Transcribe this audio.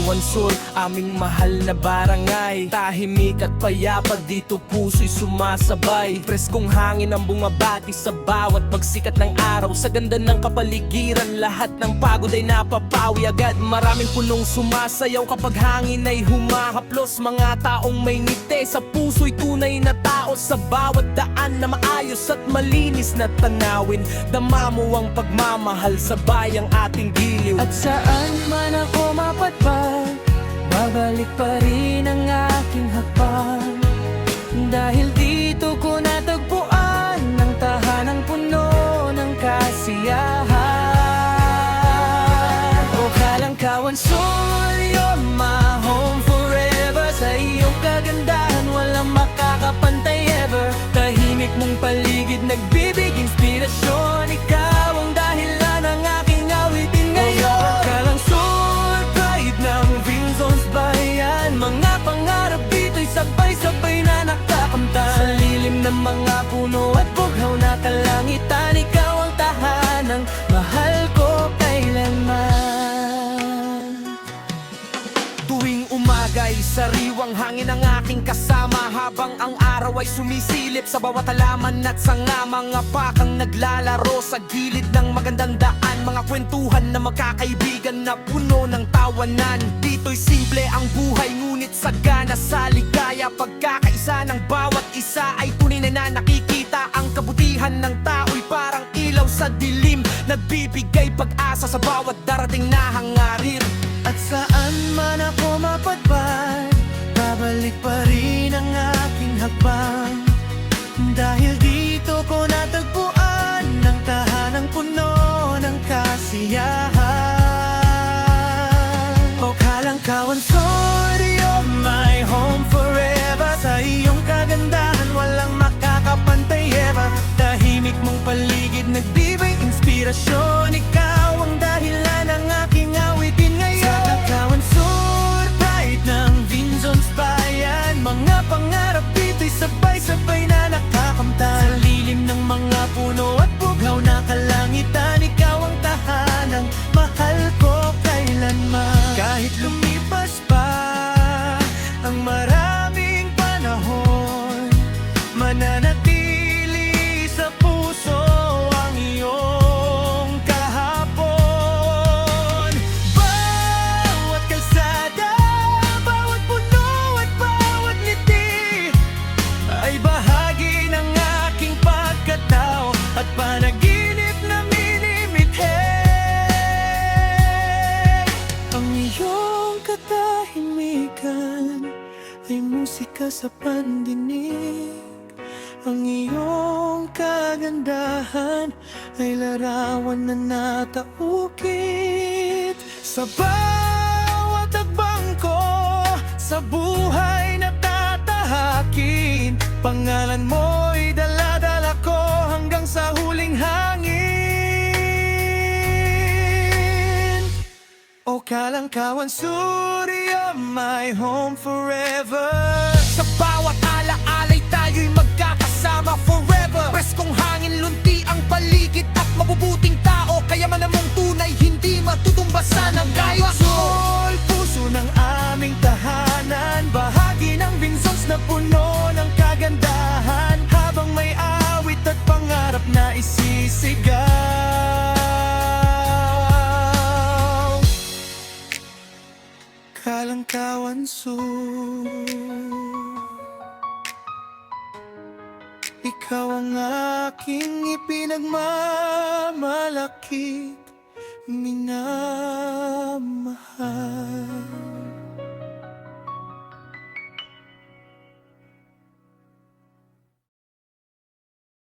Kawansol, aming mahal na barangay. Tahimik at payapa, dito puso'y sumasabay. Preskong hangin ang bumabati sa bawat pagsikat ng araw. Sa ganda ng kapaligiran, lahat ng pagod ay napapawi agad. Maraming punong sumasayaw kapag hangin ay humahaplos. Mga taong may ngiti, sa puso'y tunay na tao. Sa bawat daan na maayos at malinis na tanawin, dama mo ang pagmamahal sa bayang ating giliw. At saan man ako mapadpad, babalik pa rin ang aking hakbang. Dahil dito ko natagpuan ang tahanang puno ng kasiyahan. O Kalangkawan Sol, you're my home forever. Sa iyong kagandahan walang makakapantay ever. Tahimik mong paligid nagbibig inspirasyon. Ikaw ang dahilan ng aking awitin ngayon. Kalangsul, pride ng Vinzons bayan. Mga pangarap dito'y sabay-sabay na nakakamtan. Sa lilim ng mga puno at bughaw na kalangitan, ikaw ang tahanang mahal ko kailanman. Tuwing umaga'y sariwang hangin ang aking kasama, habang ang araw ay sumisilip sa bawat halaman at sanga. Mga pakang naglalaro sa gilid ng magandang daan, mga kwentuhan na magkakaibigan na puno ng tawanan. Dito'y simple ang buhay ngunit sagana sa ligaya. Pagkakaisa ng bawat isa ay tunay na nakikita. Ang kabutihan ng tao'y parang ilaw sa dilim, nagbibigay pag-asa sa bawat darating na hangarin. At saan man ako mapadpad, babalik pa rin ang aking hakbang. Dahil dito ko natagpuan ang tahanang puno ng kasiyahan. O Kalangkawan Sol, you're my home forever. Sa iyong kagandahan walang makakapantay ever. Tahimik mong paligid nagbibigay inspirasyon. Ikaw ang dahilan ng aking awitin ngayon. Sa Kalangkawan Sol, pride ng Vinzons bayan. Mga pangarap dito'y sabay-sabay na nakakamtan. Sa lilim ng mga puno at bughaw na kalangitan, ikaw ang tahanang mahal ko kailanman. Kahit lumipas pa ang maraming panahon, mananatili sa puso ang iyong kahapon. Bawat kalsada, bawat puno at bawat ngiti ay bahagi ng aking pagkatao at panaginip na minimithi. Ang iyong katahimikan ay musika sa pandinig. Ang iyong kagandahan ay larawan na nataukit. Sa bawat hakbang ko sa buhay na tatahakin, pangalan mo'y dala-dala ko hanggang sa huling hangin. O Kalangkawan Sol, you're my home forever. Sa bawat ala-alay tayo'y magkakasama forever. Preskong hangin, lunti ang paligid at mabubuting tao. Kaya man namang tunay, hindi matutumbasan ang gaya. Sol, puso ng aming tahanan, bahagi ng Vinzons na puno ng kagandahan. Habang may awit at pangarap na isisigaw. Kalangkawan Sol, ikaw ang aking ipinagmamalakit, minamahal.